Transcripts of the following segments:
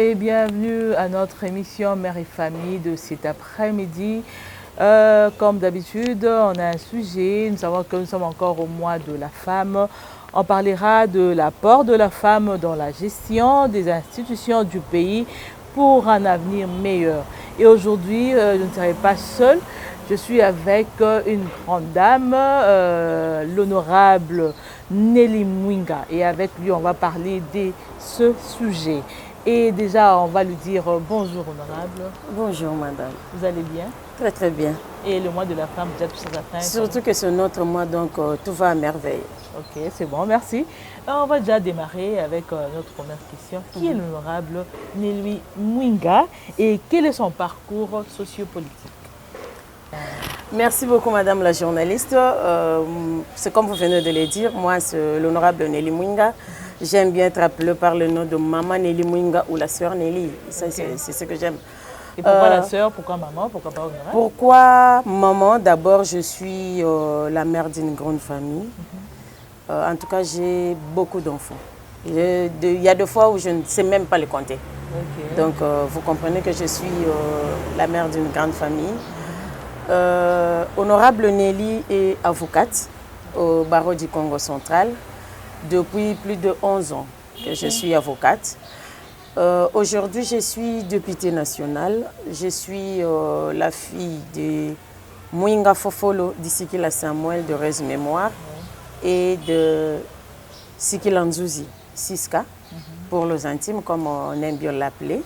et bienvenue à notre émission Mère et Famille de cet après-midi. Comme d'habitude, on a un sujet, nous savons que nous sommes encore au mois de la femme. On parlera de l'apport de la femme dans la gestion des institutions du pays pour un avenir meilleur. Et aujourd'hui, je ne serai pas seule, je suis avec une grande dame, l'honorable Nelly Mwinga. Et avec lui, on va parler de ce sujet. Et déjà, on va lui dire bonjour, honorable. Bonjour, madame. Vous allez bien? Très, très bien. Et le mois de la femme, vous êtes tous atteints? Surtout que c'est notre mois, donc tout va à merveille. Ok, c'est bon, merci. On va déjà démarrer avec notre première question. Qui est l'honorable Nelly Mwinga et quel est son parcours sociopolitique? Merci beaucoup, madame la journaliste. C'est comme vous venez de le dire, moi, c'est l'honorable Nelly Mwinga. J'aime bien être appelée par le nom de maman Nelly Mwinga ou la sœur Nelly. Ça, c'est ce que j'aime. Et pourquoi la sœur, pourquoi maman, pourquoi pas honorable? Pourquoi maman? D'abord, je suis la mère d'une grande famille. En tout cas, j'ai beaucoup d'enfants. Il y a des fois où je ne sais même pas les compter. Okay. Donc, vous comprenez que je suis la mère d'une grande famille. Honorable Nelly est avocate au barreau du Congo central depuis plus de 11 ans que je suis avocate. Aujourd'hui, je suis députée nationale. Je suis la fille de Mwinga Fofolo d'Isikila Samuel de Rez Mémoire et de Sikila Nzuzi, Siska, pour les intimes, comme on aime bien l'appeler.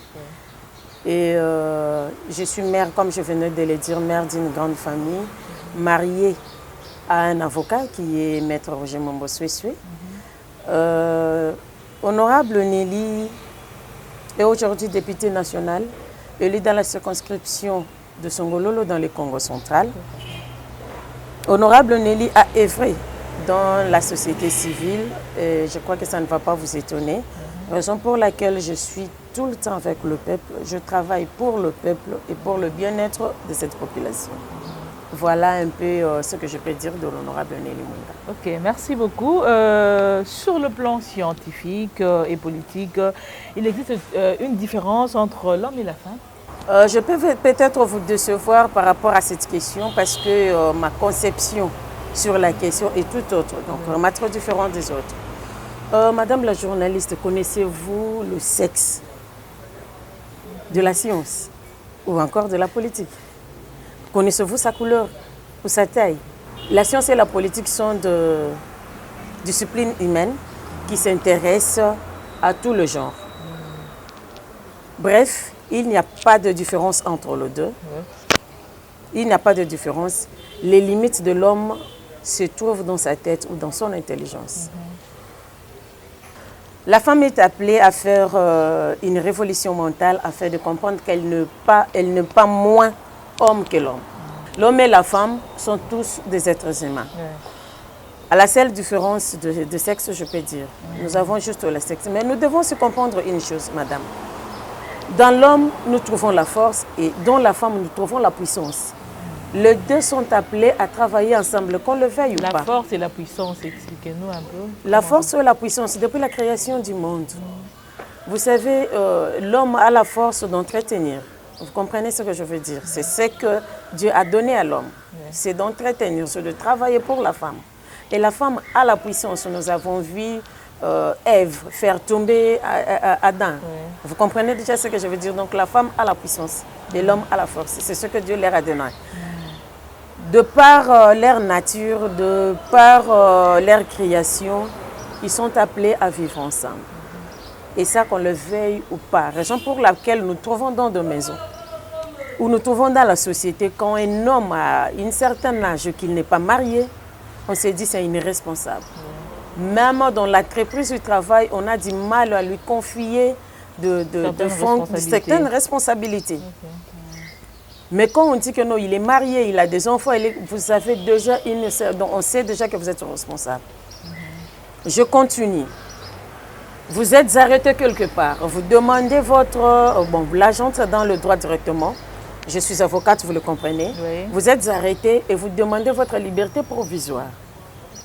Et je suis mère, comme je venais de le dire, mère d'une grande famille, mariée à un avocat qui est Maître Roger Mombo Sweswe. Honorable Nelly est aujourd'hui députée nationale, élue dans la circonscription de Songololo dans le Congo central. Honorable Nelly a œuvré dans la société civile, et je crois que ça ne va pas vous étonner, raison pour laquelle je suis tout le temps avec le peuple, je travaille pour le peuple et pour le bien-être de cette population. Voilà un peu ce que je peux dire de l'honorable Nelly Mwinga. Ok, merci beaucoup. Sur le plan scientifique et politique, il existe une différence entre l'homme et la femme? Je peux peut-être vous décevoir par rapport à cette question parce que ma conception sur la question est tout autre, donc ma trop différente des autres. Madame la journaliste, connaissez-vous le sexe de la science ou encore de la politique? Connaissez-vous sa couleur ou sa taille? La science et la politique sont des disciplines humaines qui s'intéressent à tout le genre. Bref, il n'y a pas de différence entre les deux. Il n'y a pas de différence. Les limites de l'homme se trouvent dans sa tête ou dans son intelligence. La femme est appelée à faire une révolution mentale afin de comprendre qu'elle n'est pas moins homme que l'homme. L'homme et la femme sont tous des êtres humains. À la seule différence de sexe, je peux dire. Nous avons juste le sexe. Mais nous devons se comprendre une chose, madame. Dans l'homme, nous trouvons la force et dans la femme, nous trouvons la puissance. Les deux sont appelés à travailler ensemble, qu'on le veuille ou pas. La force et la puissance, expliquez-nous un peu. La force et la puissance, depuis la création du monde. Vous savez, l'homme a la force d'entretenir. Vous comprenez ce que je veux dire? C'est ce que Dieu a donné à l'homme. C'est d'entretenir, c'est de travailler pour la femme. Et la femme a la puissance. Nous avons vu Ève faire tomber Adam. Vous comprenez déjà ce que je veux dire? Donc la femme a la puissance et l'homme a la force. C'est ce que Dieu leur a donné. De par leur nature, de par leur création, ils sont appelés à vivre ensemble. Et ça, qu'on le veuille ou pas. Raison pour laquelle nous trouvons dans nos maisons, ou nous trouvons dans la société, quand un homme a un certain âge qu'il n'est pas marié, on se dit c'est une irresponsable. Même dans l'entreprise du travail, on a du mal à lui confier certaines responsabilités. Mais quand on dit que non, il est marié, il a des enfants, vous avez déjà on sait déjà que vous êtes responsable. Je continue. Vous êtes arrêté quelque part. Vous demandez l'agent dans le droit directement. Je suis avocate, vous le comprenez. Oui. Vous êtes arrêté et vous demandez votre liberté provisoire.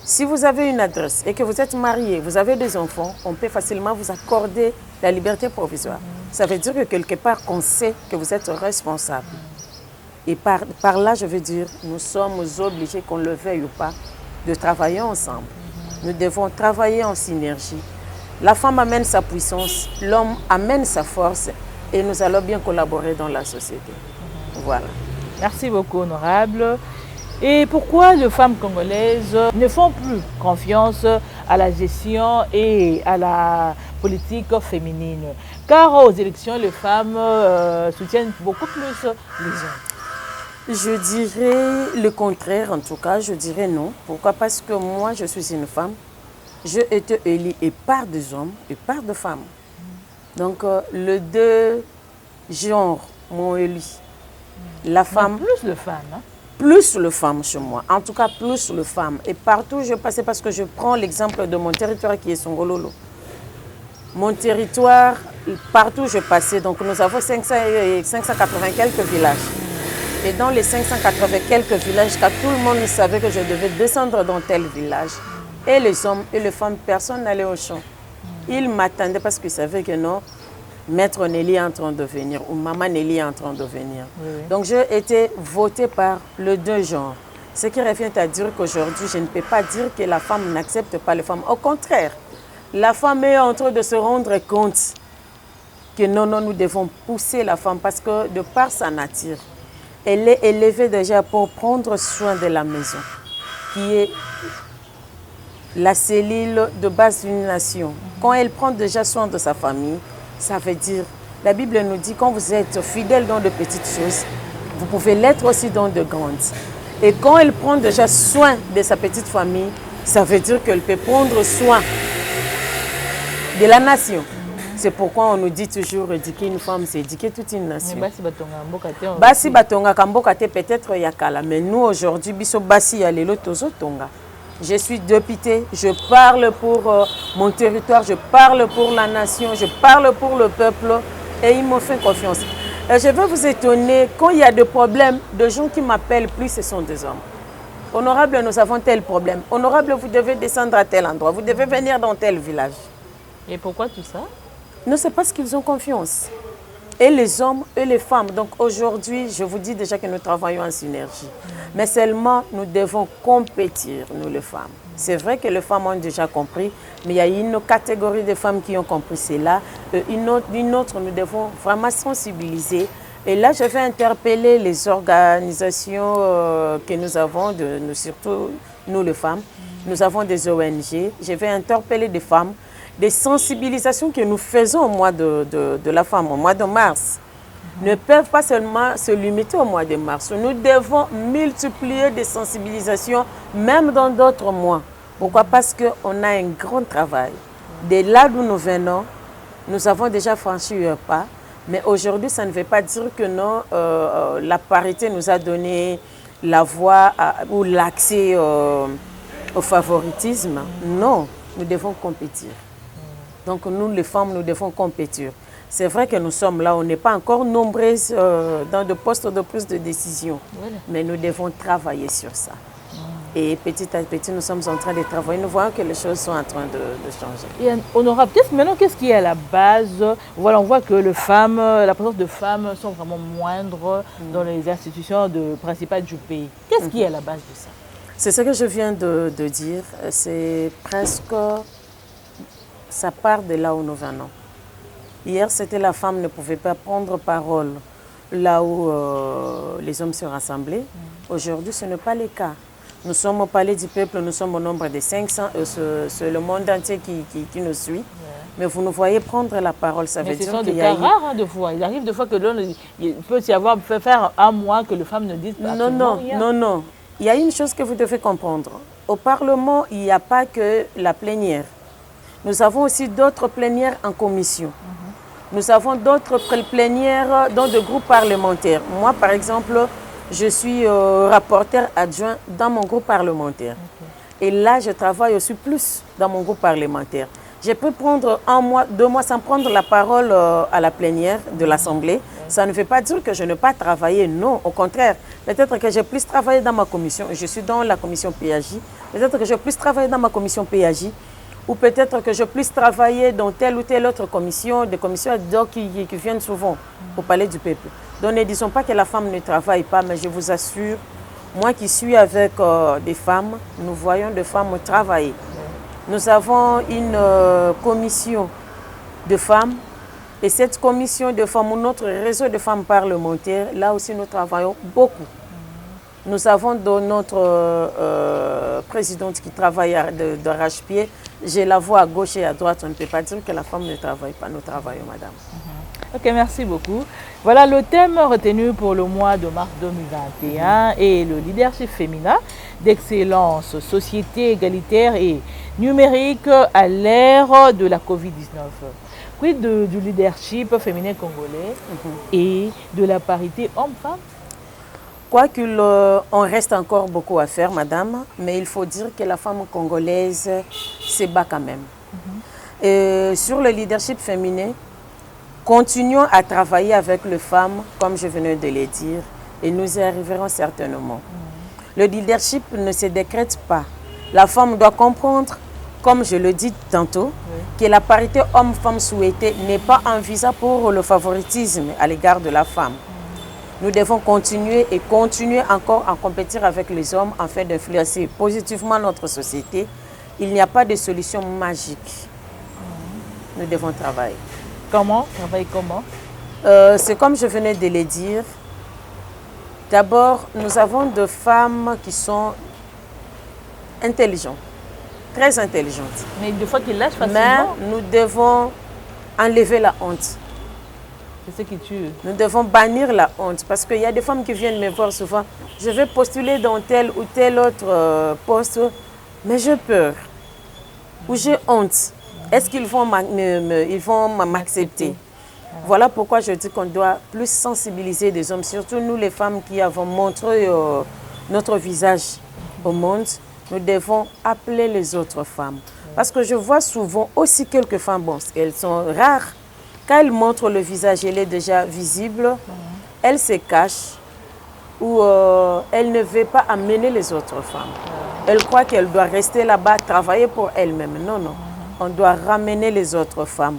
Si vous avez une adresse et que vous êtes marié, vous avez des enfants, on peut facilement vous accorder la liberté provisoire. Ça veut dire que quelque part, on sait que vous êtes responsable. Et par là, je veux dire, nous sommes obligés, qu'on le veuille ou pas, de travailler ensemble. Nous devons travailler en synergie. La femme amène sa puissance, l'homme amène sa force et nous allons bien collaborer dans la société. Voilà. Merci beaucoup, honorable. Et pourquoi les femmes congolaises ne font plus confiance à la gestion et à la politique féminine? Car aux élections, les femmes soutiennent beaucoup plus les hommes. Je dirais le contraire, en tout cas, je dirais non. Pourquoi? Parce que moi, je suis une femme. J'ai été élue et par des hommes et par des femmes. Donc, les deux genres m'ont élu. La femme... Mais plus de femmes, hein? Plus le femme chez moi, en tout cas plus le femme. Et partout je passais, parce que je prends l'exemple de mon territoire qui est Songololo. Mon territoire, partout je passais, donc nous avons 580 quelques villages. Et dans les 580 quelques villages, quand tout le monde savait que je devais descendre dans tel village, et les hommes et les femmes, personne n'allait au champ. Ils m'attendaient parce qu'ils savaient que non, Maître Nelly est en train de venir ou Maman Nelly est en train de venir. Oui. Donc j'ai été votée par les deux genres. Ce qui revient à dire qu'aujourd'hui, je ne peux pas dire que la femme n'accepte pas les femmes. Au contraire, la femme est en train de se rendre compte que non, nous devons pousser la femme parce que de par sa nature, elle est élevée déjà pour prendre soin de la maison, qui est la cellule de base d'une nation. Quand elle prend déjà soin de sa famille, ça veut dire, la Bible nous dit, quand vous êtes fidèle dans de petites choses, vous pouvez l'être aussi dans de grandes. Et quand elle prend déjà soin de sa petite famille, ça veut dire qu'elle peut prendre soin de la nation. C'est pourquoi on nous dit toujours, éduquer une femme, c'est éduquer toute une nation. Basi batonga kamboka te peut-être yakala, mais nous aujourd'hui, biso basi yalelo tozo tonga. Je suis députée, je parle pour mon territoire, je parle pour la nation, je parle pour le peuple et ils m'ont fait confiance. Et je vais vous étonner, quand il y a des problèmes, de gens qui m'appellent plus, ce sont des hommes. Honorable, nous avons tel problème. Honorable, vous devez descendre à tel endroit, vous devez venir dans tel village. Et pourquoi tout ça? Non, c'est parce qu'ils ont confiance. Et les hommes et les femmes. Donc aujourd'hui, je vous dis déjà que nous travaillons en synergie. Mais seulement, nous devons compétir, nous les femmes. C'est vrai que les femmes ont déjà compris, mais il y a une catégorie de femmes qui ont compris cela. Une autre, nous devons vraiment sensibiliser. Et là, je vais interpeller les organisations que nous avons, surtout nous les femmes. Nous avons des ONG. Je vais interpeller des femmes, des sensibilisations que nous faisons au mois de la femme, au mois de mars, ne peuvent pas seulement se limiter au mois de mars. Nous devons multiplier des sensibilisations, même dans d'autres mois. Pourquoi? Parce qu'on a un grand travail. De là d'où nous venons, nous avons déjà franchi un pas, mais aujourd'hui, ça ne veut pas dire que non, la parité nous a donné la voie ou l'accès au favoritisme. Non, nous devons compétir. Donc nous, les femmes, nous devons compétir. C'est vrai que nous sommes là, on n'est pas encore nombreuses dans des postes de prise de décision, voilà. Mais nous devons travailler sur ça. Et petit à petit, nous sommes en train de travailler. Nous voyons que les choses sont en train de changer. Et honorable, maintenant, qu'est-ce qui est à la base? Voilà, on voit que les femmes, la présence de femmes sont vraiment moindres dans les institutions principales du pays. Qu'est-ce qui est à la base de ça? C'est ce que je viens de dire. C'est presque... Ça part de là où nous venons. Hier, c'était la femme ne pouvait pas prendre parole là où les hommes se rassemblaient. Aujourd'hui, ce n'est pas le cas. Nous sommes au Palais du Peuple, nous sommes au nombre de 500, c'est le monde entier qui nous suit. Mais vous nous voyez prendre la parole, ça veut dire qu'il y a... Mais ce sont des cas rares de fois. Il arrive de fois que il peut y avoir, faire un mois que les femmes ne disent pas. Non. Il y a une chose que vous devez comprendre. Au Parlement, il n'y a pas que la plénière. Nous avons aussi d'autres plénières en commission. Nous avons d'autres plénières dans des groupes parlementaires. Moi, par exemple, je suis rapporteur adjoint dans mon groupe parlementaire. Et là, je travaille aussi plus dans mon groupe parlementaire. Je peux prendre 1 mois, 2 mois sans prendre la parole à la plénière de l'Assemblée. Ça ne veut pas dire que je n'ai pas travaillé, non, au contraire. Peut-être que j'ai plus travaillé dans ma commission. Je suis dans la commission PAJ. Peut-être que je puisse travailler dans ma commission PAJ ou peut-être que je puisse travailler dans telle ou telle autre commission, des commissions ad hoc qui viennent souvent au Palais du Peuple. Donc ne disons pas que la femme ne travaille pas, mais je vous assure, moi qui suis avec des femmes, nous voyons des femmes travailler. Nous avons une commission de femmes et cette commission de femmes, notre réseau de femmes parlementaires, là aussi nous travaillons beaucoup. Nous avons notre présidente qui travaille d'arrache-pied. Je la vois à gauche et à droite. On ne peut pas dire que la femme ne travaille pas. Nous travaillons, madame. Ok, merci beaucoup. Voilà le thème retenu pour le mois de mars 2021 et le leadership féminin d'excellence, société égalitaire et numérique à l'ère de la Covid-19. Quid du leadership féminin congolais et de la parité homme-femme? Quoiqu'il on reste encore beaucoup à faire, madame, mais il faut dire que la femme congolaise se bat quand même. Et sur le leadership féminin, continuons à travailler avec les femmes, comme je venais de le dire, et nous y arriverons certainement. Le leadership ne se décrète pas. La femme doit comprendre, comme je le dis tantôt, que la parité homme-femme souhaitée n'est pas un visa pour le favoritisme à l'égard de la femme. Nous devons continuer et continuer encore à compétir avec les hommes afin d'influencer positivement notre société. Il n'y a pas de solution magique. Nous devons travailler. Comment? Travailler comment? C'est comme je venais de le dire. D'abord, nous avons des femmes qui sont intelligentes, très intelligentes. Mais des fois qu'ils lâchent facilement. Mais nous devons enlever la honte. C'est ce qui tue. Nous devons bannir la honte parce qu'il y a des femmes qui viennent me voir souvent. Je vais postuler dans tel ou tel autre poste, mais j'ai peur ou j'ai honte. Est-ce qu'ils vont m'accepter? Voilà pourquoi je dis qu'on doit plus sensibiliser les hommes, surtout nous les femmes qui avons montré notre visage au monde. Nous devons appeler les autres femmes. Parce que je vois souvent aussi quelques femmes, bon, elles sont rares. Quand elle montre le visage, elle est déjà visible, elle se cache ou elle ne veut pas amener les autres femmes. Elle croit qu'elle doit rester là-bas, travailler pour elle-même. Non, non. On doit ramener les autres femmes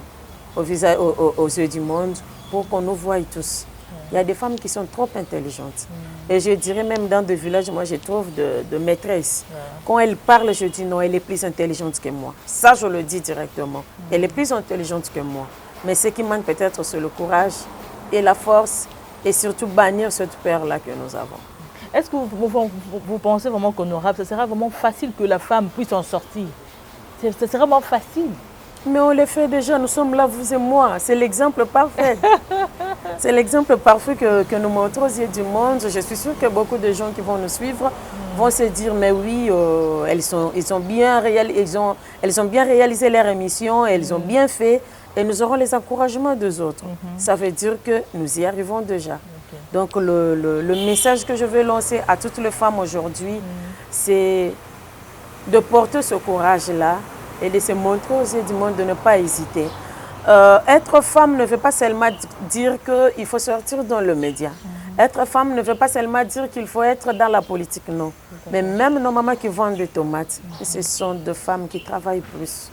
aux yeux du monde pour qu'on nous voie tous. Il y a des femmes qui sont trop intelligentes. Et je dirais même dans des villages, moi je trouve de maîtresses. Quand elles parlent, je dis non, elle est plus intelligente que moi. Ça, je le dis directement. Elle est plus intelligente que moi. Mais ce qui manque peut-être, c'est le courage et la force et surtout bannir cette peur-là que nous avons. Est-ce que vous pensez vraiment qu'honorable, ce sera vraiment facile que la femme puisse en sortir? Ce serait vraiment facile. Mais on le fait déjà, nous sommes là, vous et moi. C'est l'exemple parfait. C'est l'exemple parfait que nous montrons aux yeux du monde. Je suis sûre que beaucoup de gens qui vont nous suivre vont se dire, mais oui, elles ont bien réalisé leur émission, elles ont bien fait. Et nous aurons les encouragements des autres. Ça veut dire que nous y arrivons déjà. Donc le message que je veux lancer à toutes les femmes aujourd'hui, c'est de porter ce courage-là et de se montrer aux yeux du monde, de ne pas hésiter. Être femme ne veut pas seulement dire qu'il faut sortir dans le média. Être femme ne veut pas seulement dire qu'il faut être dans la politique, non. Mais même nos mamans qui vendent des tomates, ce sont des femmes qui travaillent plus.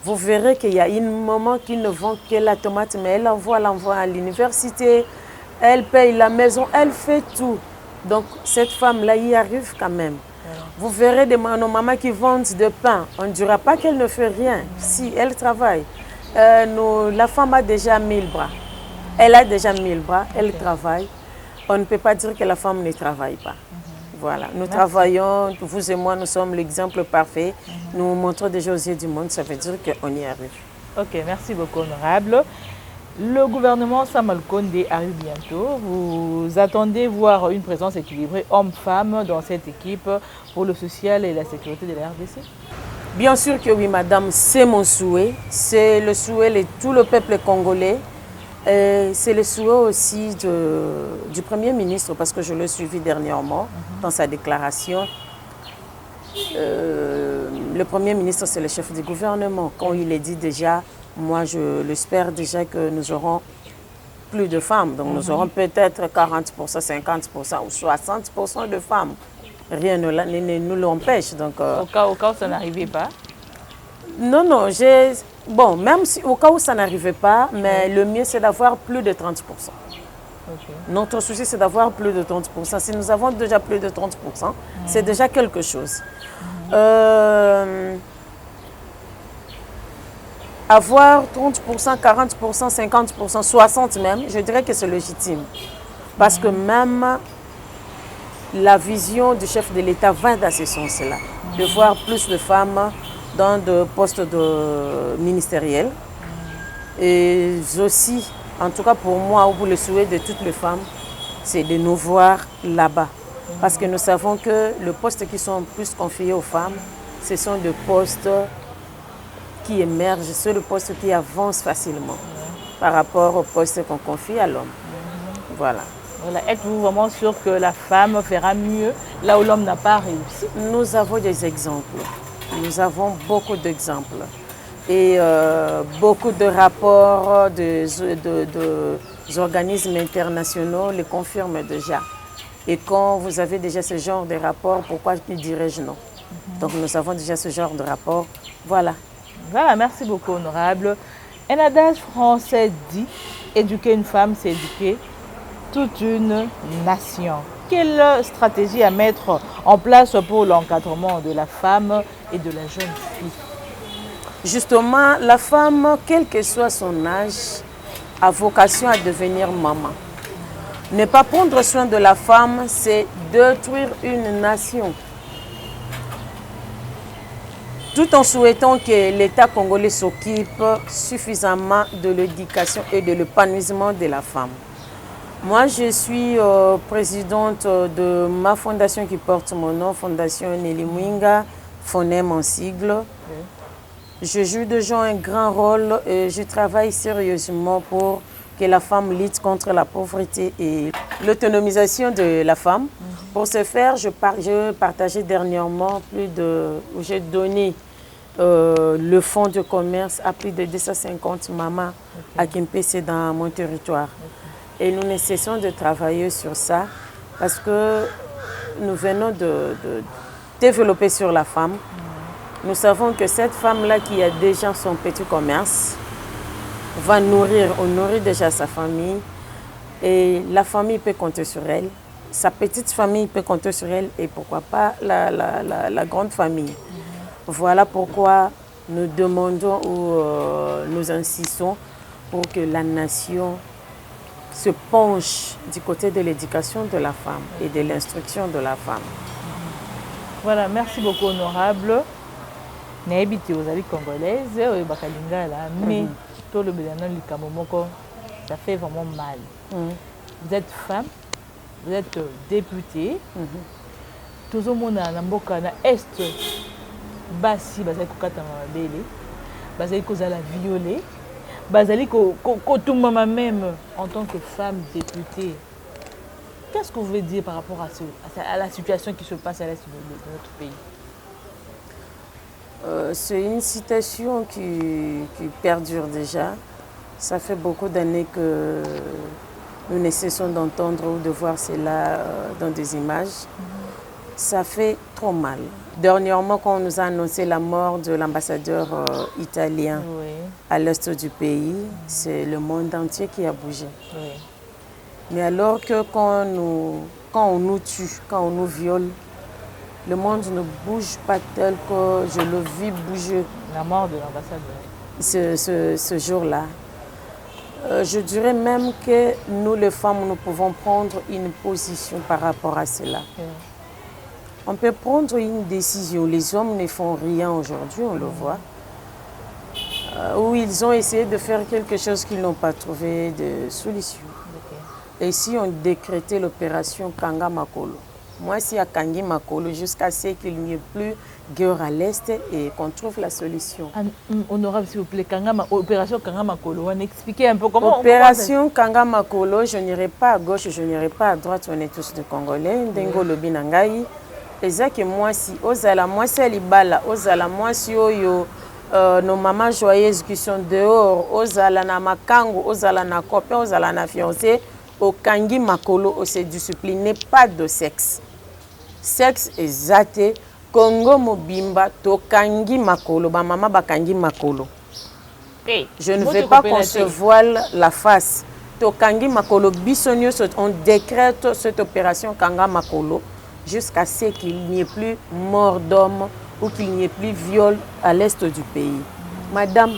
Vous verrez qu'il y a une maman qui ne vend que la tomate, mais elle l'envoie à l'université, elle paye la maison, elle fait tout. Donc cette femme-là y arrive quand même. Vous verrez nos mamans qui vendent du pain. On ne dira pas qu'elle ne fait rien. Si, elle travaille. La femme a déjà 1000 bras. Elle a déjà 1000 bras, elle travaille. On ne peut pas dire que la femme ne travaille pas. Voilà, nous travaillons, vous et moi, nous sommes l'exemple parfait. Nous montrons déjà aux yeux du monde, ça veut dire qu'on y arrive. Ok, merci beaucoup, honorable. Le gouvernement Samuel Kondé arrive bientôt. Vous attendez voir une présence équilibrée homme-femme dans cette équipe pour le social et la sécurité de la RDC? Bien sûr que oui, madame, c'est mon souhait. C'est le souhait de tout le peuple congolais. C'est le souhait aussi du Premier ministre, parce que je l'ai suivi dernièrement dans sa déclaration. Le Premier ministre, c'est le chef du gouvernement. Quand il est dit déjà, moi je l'espère déjà que nous aurons plus de femmes. Donc nous aurons peut-être 40%, 50% ou 60% de femmes rien ne nous l'empêche. Donc, au cas où ça n'arrivait pas? Non, non, bon, même si, au cas où ça n'arrivait pas, mais le mieux c'est d'avoir plus de 30%. Okay. Notre souci c'est d'avoir plus de 30%. Si nous avons déjà plus de 30%, c'est déjà quelque chose. Avoir 30%, 40%, 50%, 60% même, je dirais que c'est légitime. Parce que même la vision du chef de l'État va dans ce sens-là, de voir plus de femmes dans des postes ministériels. Et aussi, en tout cas pour moi, ou pour le souhait de toutes les femmes, c'est de nous voir là-bas. Parce que nous savons que les postes qui sont plus confiés aux femmes, ce sont des postes qui émergent, c'est le poste qui avance facilement par rapport au poste qu'on confie à l'homme. Voilà. Voilà. Êtes-vous vraiment sûr que la femme fera mieux là où l'homme n'a pas réussi? Nous avons des exemples. Nous avons beaucoup d'exemples. Et beaucoup de rapports des organismes internationaux le confirment déjà. Et quand vous avez déjà ce genre de rapport, pourquoi dirais-je non? Donc nous avons déjà ce genre de rapport. Voilà. Voilà, merci beaucoup, honorable. Un adage français dit « Éduquer une femme, c'est éduquer toute une nation ». Quelle stratégie à mettre en place pour l'encadrement de la femme et de la jeune fille? Justement, la femme, quel que soit son âge, a vocation à devenir maman. Ne pas prendre soin de la femme, c'est détruire une nation. Tout en souhaitant que l'État congolais s'occupe suffisamment de l'éducation et de l'épanouissement de la femme. Moi, je suis présidente de ma fondation qui porte mon nom, Fondation Nelly Mwinga, FONEM en sigle. Je joue déjà un grand rôle et je travaille sérieusement pour que la femme lutte contre la pauvreté et l'autonomisation de la femme. Pour ce faire, je partageais dernièrement j'ai donné le fonds de commerce à plus de 250 mamans à Kimpese dans mon territoire. Et nous ne cessons de travailler sur ça parce que nous venons de développer sur la femme. Nous savons que cette femme-là qui a déjà son petit commerce va nourrir déjà sa famille et la famille peut compter sur elle. Sa petite famille peut compter sur elle et pourquoi pas la grande famille. Voilà pourquoi nous demandons ou nous insistons pour que la nation se penche du côté de l'éducation de la femme et de l'instruction de la femme. Voilà, merci beaucoup, honorable. Naebiti ozali congolaise, oyebaka lingala, mais tout le bénin likamomoko, ça fait vraiment mal. Vous êtes femme, vous êtes députée, tout le monde na mboka na est, basi bazali kokatama mabele, bazali kozala violée, bazali kotumama même en tant que femme députée. Qu'est-ce que vous voulez dire par rapport à la situation qui se passe à l'est de notre pays? C'est une situation qui perdure déjà. Ça fait beaucoup d'années que nous ne cessons d'entendre ou de voir cela dans des images. Ça fait trop mal. Dernièrement, quand on nous a annoncé la mort de l'ambassadeur italien à l'est du pays, c'est le monde entier qui a bougé. Mais alors que quand on nous tue, quand on nous viole, le monde ne bouge pas tel que je le vis bouger. La mort de l'ambassadeur. Ce jour-là. Je dirais même que nous, les femmes, nous pouvons prendre une position par rapport à cela. On peut prendre une décision. Les hommes ne font rien aujourd'hui, on le voit. Où ils ont essayé de faire quelque chose qu'ils n'ont pas trouvé de solution. Et si on décrétait l'opération Kanga Makolo, moi, si à Kangi Makolo, jusqu'à ce qu'il n'y ait plus guerre à l'Est et qu'on trouve la solution. Honorable, s'il vous plaît, opération Kanga Makolo, on expliquait un peu comment... Opération Kanga Makolo, je n'irai pas à gauche, je n'irai pas à droite, on est tous des Congolais. Ndengo Lobi Nangai. Et ça que moi, si, Ozala, moi, c'est Libala, Ozala, moi, si Oyo, nos mamans joyeuses qui sont dehors, Ozala na Makango, Ozala na copain, Ozala na fiancé, au Kangi Makolo, on se discipliné, pas de sexe. sexe ezate Congo mobimba tokangi makolo ba mama bakangi makolo. Je ne vais pas qu'on se voile la face. Tokangi makolo bisonio, on décrète cette opération Kanga makolo jusqu'à ce qu'il n'y ait plus mort d'homme ou qu'il n'y ait plus viol à l'est du pays. Madame,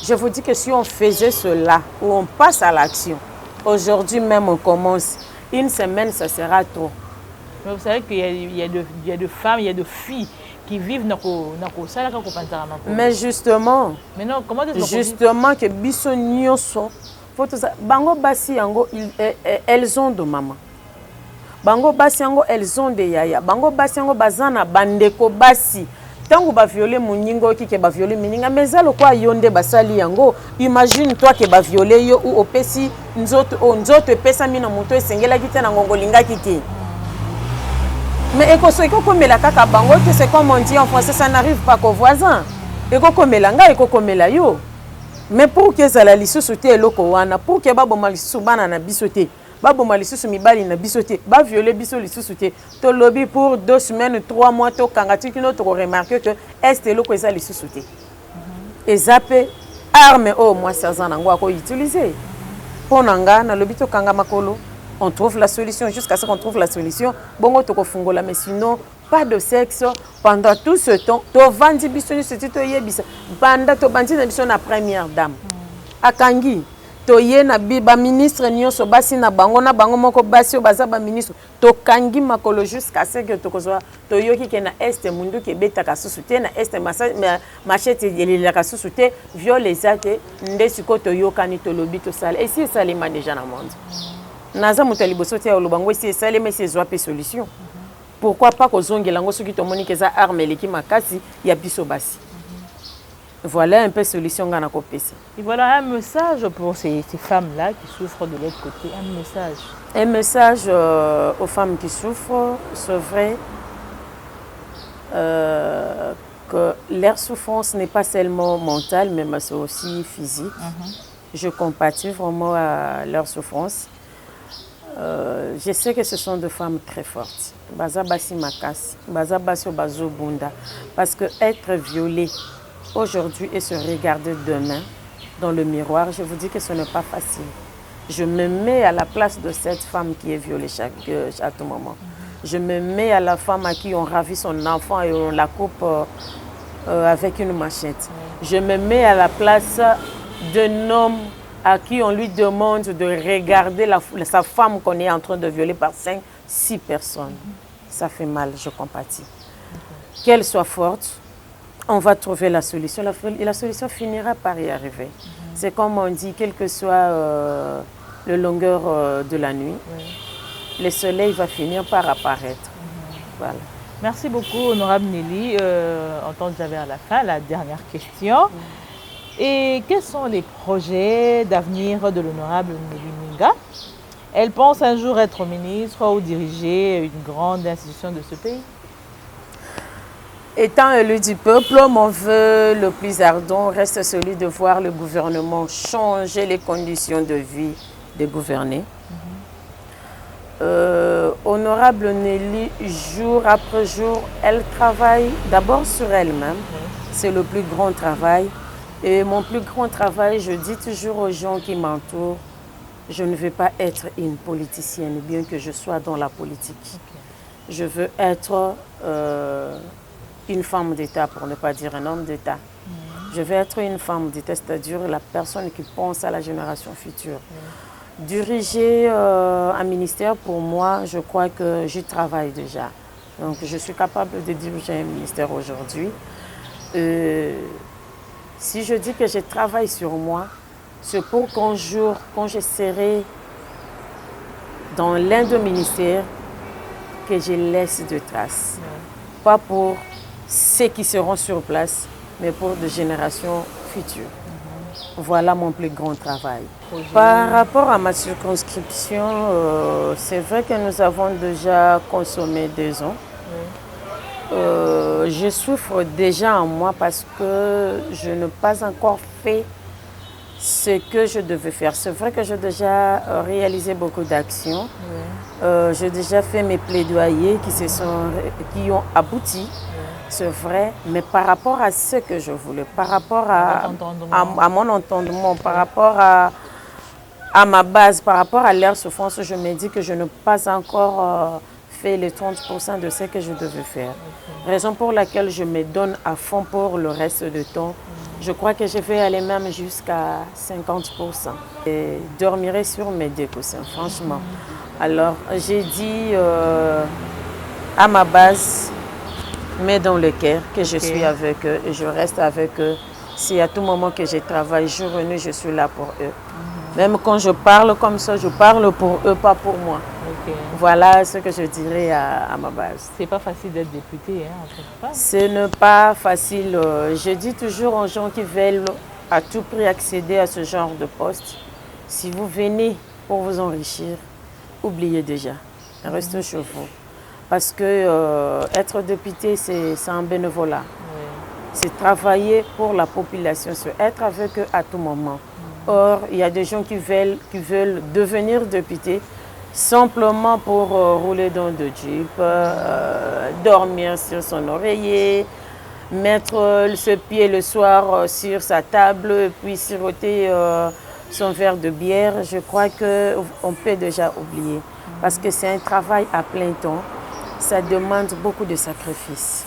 je vous dis que si on faisait cela, ou on passe à l'action, aujourd'hui même on commence, une semaine ça sera trop. Mais vous savez qu'il y a de femmes, il y a de filles qui vivent dans le mais justement, justement que bisonio so, bango basi yango elles ont de maman. Bango basi yango elles ont des yaya. Bango basi yango bazana bandeko basi. Tango ba violer moningo ki ke ba violer mininga mais alo kwa yonde basali yango. Imagine toi que ba violer yo ou opesi nzoto pesa mina moto esengela kite na ngongolinga kite. Mais eko komela kaka bango que c'est comme on dit en français ça n'arrive pas qu'aux voisins. Eko komela nga eko komela yo. Mais pour que ça la lisusu te eloko wana pour que ba boma lisusu bana na bisote ba boma lisusu mibali na bisote ba violer biso lisusu te to lobby pour 2 semaines 3 mois to kangati kino to remarquer que est eloko eza lisusu te ezape arme o moi ça zanango ako utiliser ponanga na lobby to kanga makolo on trouve la solution jusqu'à ce qu'on trouve la solution bongo to kofungola mais sinon pas de sexe pendant tout ce temps to vandi biso ni to yebisa banda to bandi na biso na première dame akangi to ye na ba ministre nyonso basi na bango moko basi baza ba ministre to kangi makolo jusqu'à ce que to kozwa to yoki ke na est mundu ke betaka susute na est machete yelela ka susute viol ezate ndesiko to yokani to lobi to sale et si ça les déjà na monde naza mutali bosote ya lobango si ça les mais c'est zwa pe solution. Pourquoi pas que zongelango soki to moni ke za arme leki makasi ya biso basi. Voilà un peu solution gana kopesi. Et voilà un message pour ces femmes-là qui souffrent de l'autre côté, un message. Un message aux femmes qui souffrent, c'est vrai que leur souffrance n'est pas seulement mentale, mais c'est aussi physique. Je compatis vraiment à leur souffrance. Je sais que ce sont des femmes très fortes. Baza basi makasi, baza basi bazo bunda. Parce que être violée aujourd'hui et se regarder demain dans le miroir, je vous dis que ce n'est pas facile. Je me mets à la place de cette femme qui est violée chaque moment. Je me mets à la femme à qui on ravit son enfant et on la coupe avec une machette. Je me mets à la place d'un homme à qui on lui demande de regarder sa femme qu'on est en train de violer par 5, 6 personnes. Ça fait mal, je compatis. Qu'elle soit forte, on va trouver la solution. La solution finira par y arriver. C'est comme on dit, quelle que soit la longueur de la nuit, le soleil va finir par apparaître. Voilà. Merci beaucoup, Honorable Nelly. On tente vers la fin, la dernière question. Et quels sont les projets d'avenir de l'Honorable Nelly Minga? Elle pense un jour être ministre ou diriger une grande institution de ce pays. Étant élu du peuple, mon vœu le plus ardent reste celui de voir le gouvernement changer les conditions de vie des gouvernés. Honorable Nelly, jour après jour, elle travaille d'abord sur elle-même. C'est le plus grand travail. Et mon plus grand travail, je dis toujours aux gens qui m'entourent, je ne veux pas être une politicienne, bien que je sois dans la politique. Je veux être une femme d'État, pour ne pas dire un homme d'État. Je veux être une femme d'État, c'est-à-dire la personne qui pense à la génération future. Diriger un ministère, pour moi, je crois que j'y travaille déjà. Donc, je suis capable de diriger un ministère aujourd'hui. Si je dis que je travaille sur moi, c'est pour qu'un jour, quand je serai dans l'un des ministères, que je laisse de traces. Pas pour ceux qui seront sur place, mais pour des générations futures. Voilà mon plus grand travail. Par rapport à ma circonscription, c'est vrai que nous avons déjà consommé 2 ans. Je souffre déjà en moi parce que je n'ai pas encore fait ce que je devais faire. C'est vrai que j'ai déjà réalisé beaucoup d'actions. J'ai déjà fait mes plaidoyers qui ont abouti. C'est vrai, mais par rapport à ce que je voulais, par rapport à mon entendement, par rapport à ma base, par rapport à leur souffrance, je me dis que je n'ai pas encore fait les 30% de ce que je devais faire. Raison pour laquelle je me donne à fond pour le reste du temps. Je crois que je vais aller même jusqu'à 50%. Et dormirai sur mes deux coussins, franchement. Alors, j'ai dit à ma base, mais dans le cœur, que je suis avec eux et je reste avec eux. Si à tout moment que je travaille jour et nuit, je suis là pour eux. Même quand je parle comme ça, je parle pour eux, pas pour moi. Voilà ce que je dirais à ma base. C'est pas facile d'être député, hein, en fait pas. Ce n'est pas facile. Je dis toujours aux gens qui veulent à tout prix accéder à ce genre de poste, si vous venez pour vous enrichir, oubliez déjà. Restez chez vous. Parce que être député, c'est un bénévolat. C'est travailler pour la population, c'est être avec eux à tout moment. Or, il y a des gens qui veulent devenir députés simplement pour rouler dans de jeep, dormir sur son oreiller, mettre ce pied le soir sur sa table et puis siroter son verre de bière. Je crois qu'on peut déjà oublier parce que c'est un travail à plein temps. Ça demande beaucoup de sacrifices.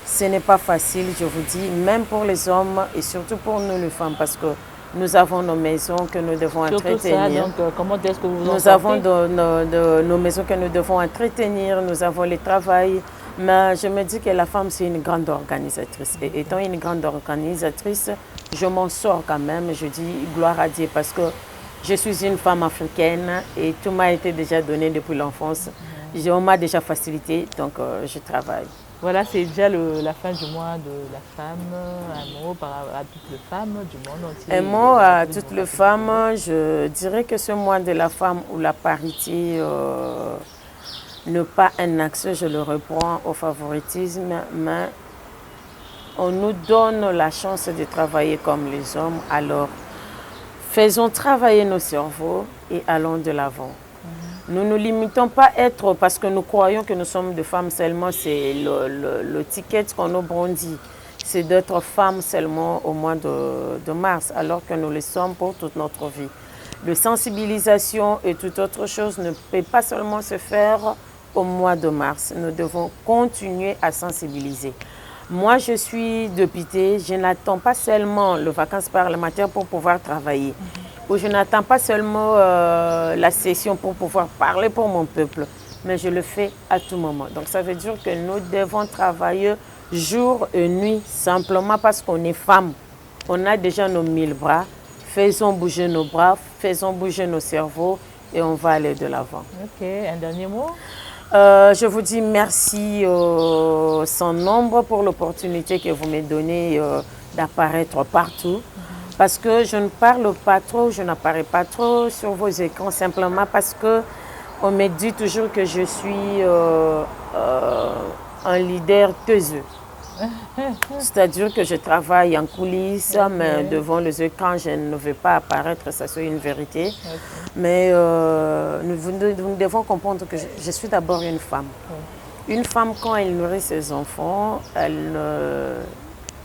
Ce n'est pas facile, je vous dis, même pour les hommes et surtout pour nous les femmes, parce que nous avons nos maisons que nous devons entretenir. Ça, donc, comment est-ce que vous nous avons nos maisons que nous devons entretenir, nous avons le travail. Mais je me dis que la femme, c'est une grande organisatrice. Et étant une grande organisatrice, je m'en sors quand même. Je dis gloire à Dieu parce que je suis une femme africaine et tout m'a été déjà donné depuis l'enfance. On m'a déjà facilité, donc je travaille. Voilà, c'est déjà la fin du mois de la femme. Un mot à toutes les femmes du monde entier. Un mot à toutes les femmes. Je dirais que ce mois de la femme où la parité n'est pas un axe, je le reprends au favoritisme, mais on nous donne la chance de travailler comme les hommes. Alors, faisons travailler nos cerveaux et allons de l'avant. Nous ne nous limitons pas à être, parce que nous croyons que nous sommes des femmes seulement, c'est le ticket qu'on nous brandit. C'est d'être femmes seulement au mois de mars, alors que nous le sommes pour toute notre vie. La sensibilisation et toute autre chose ne peut pas seulement se faire au mois de mars. Nous devons continuer à sensibiliser. Moi, je suis députée, je n'attends pas seulement les vacances parlementaires pour pouvoir travailler. Où je n'attends pas seulement la session pour pouvoir parler pour mon peuple, mais je le fais à tout moment. Donc ça veut dire que nous devons travailler jour et nuit simplement parce qu'on est femmes. On a déjà nos 1000 bras, faisons bouger nos bras, faisons bouger nos cerveaux et on va aller de l'avant. Ok, un dernier mot? Je vous dis merci sans nombre pour l'opportunité que vous me donnez d'apparaître partout. Parce que je ne parle pas trop, je n'apparais pas trop sur vos écrans, simplement parce qu'on me dit toujours que je suis un leader taiseux. C'est-à-dire que je travaille en coulisses, mais devant les écrans, je ne veux pas apparaître, ça c'est une vérité. Mais nous devons comprendre que je suis d'abord une femme. Une femme, quand elle nourrit ses enfants, elle ne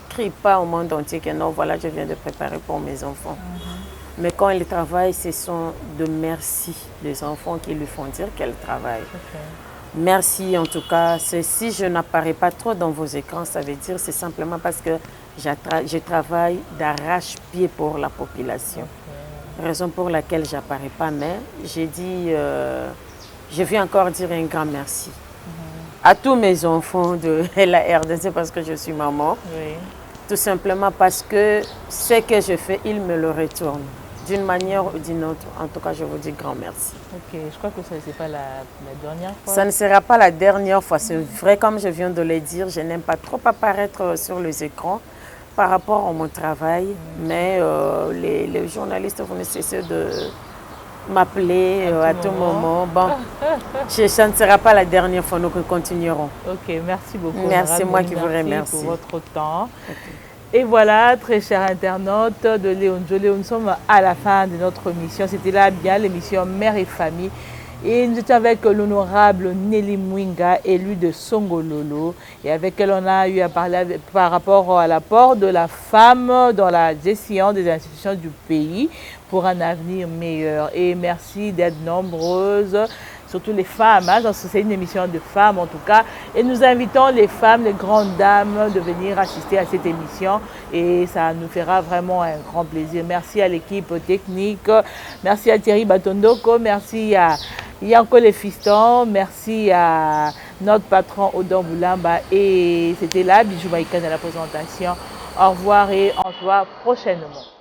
crie pas au monde entier que non, voilà, je viens de préparer pour mes enfants. Mais quand elle travaille, ce sont de merci les enfants qui lui font dire qu'elle travaille. Merci en tout cas. Si je n'apparais pas trop dans vos écrans, ça veut dire c'est simplement parce que je travaille d'arrache-pied pour la population. Raison pour laquelle je n'apparais pas, mais j'ai dit, je vais encore dire un grand merci à tous mes enfants de la RDC parce que je suis maman. Tout simplement parce que ce que je fais, ils me le retournent d'une manière ou d'une autre. En tout cas, je vous dis grand merci. Ok, je crois que ça n'est pas la dernière fois. Ça ne sera pas la dernière fois. C'est vrai, comme je viens de le dire, je n'aime pas trop apparaître sur les écrans par rapport à mon travail. Mais les journalistes vont ne cesser de m'appeler à tout moment. Bon, ça ne sera pas la dernière fois, nous continuerons. Ok, merci beaucoup. Merci, moi qui vous remercie. Pour votre temps. Et voilà, très chers internautes de Léon Jolé, nous sommes à la fin de notre mission. C'était là bien l'émission Mère et Famille. Et nous étions avec l'honorable Nelly Mwinga, élue de Songololo, et avec elle on a eu à parler par rapport à l'apport de la femme dans la gestion des institutions du pays pour un avenir meilleur. Et merci d'être nombreuses, surtout les femmes, hein, c'est une émission de femmes en tout cas, et nous invitons les femmes, les grandes dames de venir assister à cette émission et ça nous fera vraiment un grand plaisir. Merci à l'équipe technique, merci à Thierry Batondoko, merci à Yanko les Fistons, merci à notre patron Odon Boulamba et c'était là Bijou Maïkan à la présentation. Au revoir et on se voit prochainement.